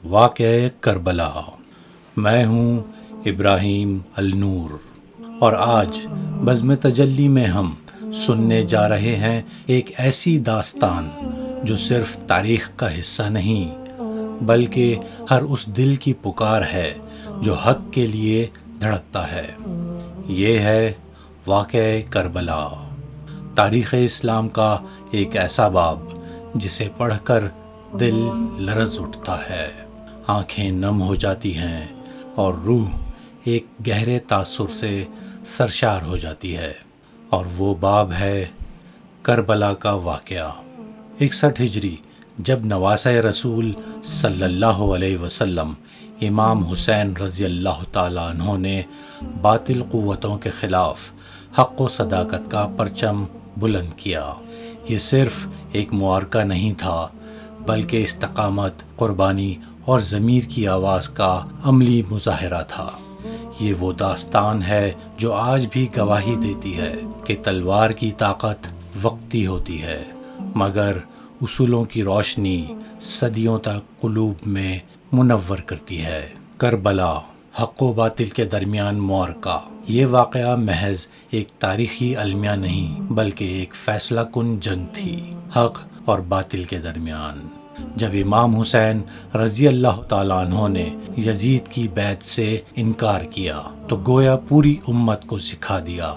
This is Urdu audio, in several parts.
واقعہ کربلا۔ میں ہوں ابراہیم النور، اور آج بزم تجلی میں ہم سننے جا رہے ہیں ایک ایسی داستان جو صرف تاریخ کا حصہ نہیں بلکہ ہر اس دل کی پکار ہے جو حق کے لیے دھڑکتا ہے۔ یہ ہے واقعہ کربلا، تاریخ اسلام کا ایک ایسا باب جسے پڑھ کر دل لرز اٹھتا ہے، آنکھیں نم ہو جاتی ہیں اور روح ایک گہرے تاثر سے سرشار ہو جاتی ہے۔ اور وہ باب ہے کربلا کا واقعہ۔ 61 ہجری، جب نواسۂ رسول صلی اللہ علیہ وسلم امام حسین رضی اللہ تعالیٰ عنہ نے باطل قوتوں کے خلاف حق و صداقت کا پرچم بلند کیا، یہ صرف ایک معرکہ نہیں تھا بلکہ استقامت، قربانی اور ضمیر کی آواز کا عملی مظاہرہ تھا۔ یہ وہ داستان ہے جو آج بھی گواہی دیتی ہے کہ تلوار کی طاقت وقتی ہوتی ہے، مگر اصولوں کی روشنی صدیوں تک قلوب میں منور کرتی ہے۔ کربلا، حق و باطل کے درمیان معرکہ، یہ واقعہ محض ایک تاریخی المیہ نہیں بلکہ ایک فیصلہ کن جنگ تھی، حق اور باطل کے درمیان۔ جب امام حسین رضی اللہ تعالیٰ عنہ نے یزید کی بیعت سے انکار کیا تو گویا پوری امت کو سکھا دیا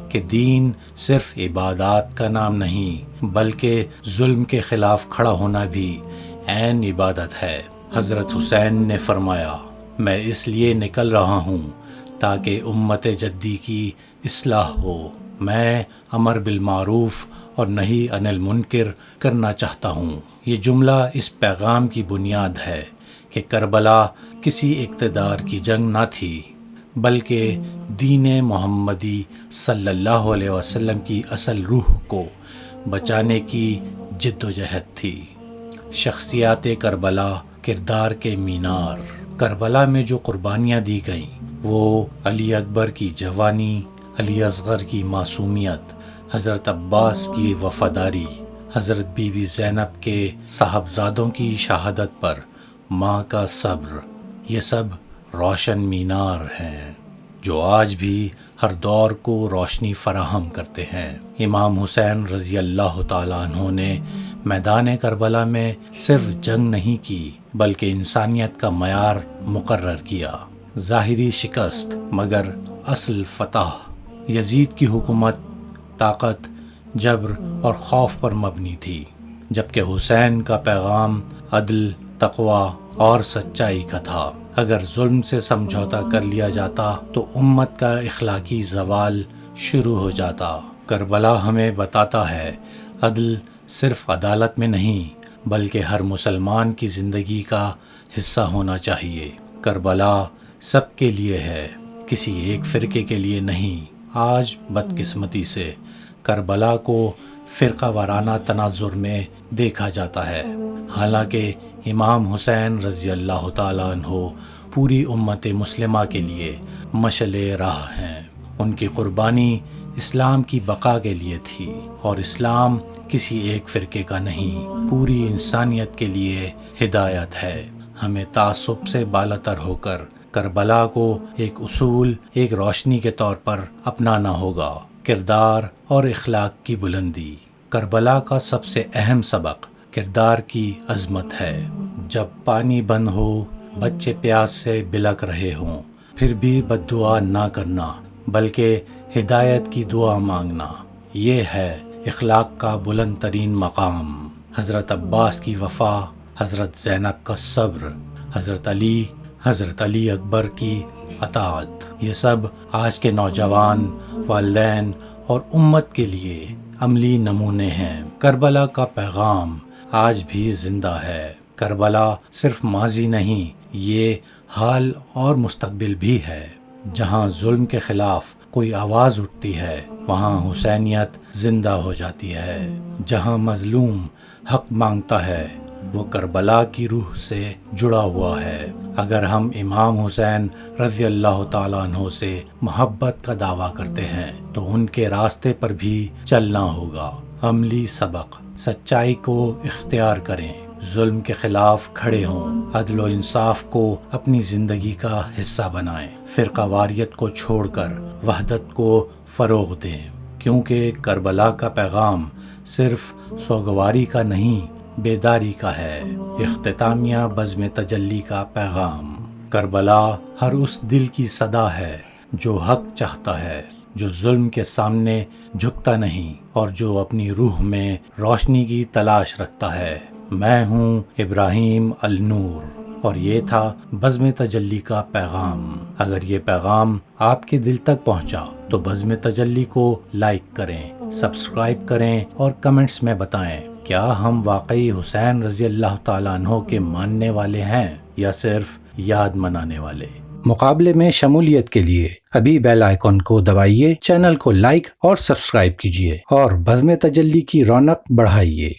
کہ دین صرف عبادات کا نام نہیں بلکہ ظلم کے خلاف کھڑا ہونا بھی عین عبادت ہے۔ حضرت حسین نے فرمایا، میں اس لیے نکل رہا ہوں تاکہ امت جدی کی اصلاح ہو۔ میں امر بالمعروف اور نہی عن المنکر کرنا چاہتا ہوں۔ یہ جملہ اس پیغام کی بنیاد ہے کہ کربلا کسی اقتدار کی جنگ نہ تھی بلکہ دین محمدی صلی اللہ علیہ وسلم کی اصل روح کو بچانے کی جد و جہد تھی۔ شخصیات کربلا، کردار کے مینار۔ کربلا میں جو قربانیاں دی گئیں وہ علی اکبر کی جوانی، علی اصغر کی معصومیت، حضرت عباس کی وفاداری، حضرت بی بی زینب کے صاحبزادوں کی شہادت پر ماں کا صبر، یہ سب روشن مینار ہیں جو آج بھی ہر دور کو روشنی فراہم کرتے ہیں۔ امام حسین رضی اللہ تعالیٰ عنہ نے میدان کربلا میں صرف جنگ نہیں کی بلکہ انسانیت کا معیار مقرر کیا۔ ظاہری شکست مگر اصل فتح۔ یزید کی حکومت طاقت، جبر اور خوف پر مبنی تھی، جبکہ حسین کا پیغام عدل، تقوی اور سچائی کا تھا۔ اگر ظلم سے سمجھوتا کر لیا جاتا تو امت کا اخلاقی زوال شروع ہو جاتا۔ کربلا ہمیں بتاتا ہے، عدل صرف عدالت میں نہیں بلکہ ہر مسلمان کی زندگی کا حصہ ہونا چاہیے۔ کربلا سب کے لیے ہے، کسی ایک فرقے کے لیے نہیں۔ آج بدقسمتی سے کربلا کو فرقہ وارانہ تناظر میں دیکھا جاتا ہے، حالانکہ امام حسین رضی اللہ تعالیٰ عنہ پوری امت مسلمہ کے لیے مشعل راہ ہیں۔ ان کی قربانی اسلام کی بقا کے لیے تھی، اور اسلام کسی ایک فرقے کا نہیں، پوری انسانیت کے لیے ہدایت ہے۔ ہمیں تعصب سے بالاتر ہو کر کربلا کو ایک اصول، ایک روشنی کے طور پر اپنانا ہوگا۔ کردار اور اخلاق کی بلندی۔ کربلا کا سب سے اہم سبق کردار کی عظمت ہے۔ جب پانی بند ہو، بچے پیاس سے بلک رہے ہوں، پھر بھی بد دعا نہ کرنا بلکہ ہدایت کی دعا مانگنا، یہ ہے اخلاق کا بلند ترین مقام۔ حضرت عباس کی وفا، حضرت زینب کا صبر، حضرت علی اکبر کی اطاعت، یہ سب آج کے نوجوان، والدین اور امت کے لیے عملی نمونے ہیں۔ کربلا کا پیغام آج بھی زندہ ہے۔ کربلا صرف ماضی نہیں، یہ حال اور مستقبل بھی ہے۔ جہاں ظلم کے خلاف کوئی آواز اٹھتی ہے وہاں حسینیت زندہ ہو جاتی ہے۔ جہاں مظلوم حق مانگتا ہے وہ کربلا کی روح سے جڑا ہوا ہے۔ اگر ہم امام حسین رضی اللہ تعالیٰ عنہ سے محبت کا دعویٰ کرتے ہیں تو ان کے راستے پر بھی چلنا ہوگا۔ عملی سبق، سچائی کو اختیار کریں، ظلم کے خلاف کھڑے ہوں، عدل و انصاف کو اپنی زندگی کا حصہ بنائیں، فرقہ واریت کو چھوڑ کر وحدت کو فروغ دیں، کیونکہ کربلا کا پیغام صرف سوگواری کا نہیں، بیداری کا ہے۔ اختتامیہ بزم تجلی کا پیغام۔ کربلا ہر اس دل کی صدا ہے جو حق چاہتا ہے، جو ظلم کے سامنے جھکتا نہیں اور جو اپنی روح میں روشنی کی تلاش رکھتا ہے۔ میں ہوں ابراہیم النور، اور یہ تھا بزم تجلی کا پیغام۔ اگر یہ پیغام آپ کے دل تک پہنچا تو بزم تجلی کو لائک کریں، سبسکرائب کریں اور کمنٹس میں بتائیں کیا ہم واقعی حسین رضی اللہ تعالیٰ عنہ کے ماننے والے ہیں یا صرف یاد منانے والے۔ مقابلے میں شمولیت کے لیے ابھی بیل آئیکن کو دبائیے، چینل کو لائک اور سبسکرائب کیجیے اور بزم تجلی کی رونق بڑھائیے۔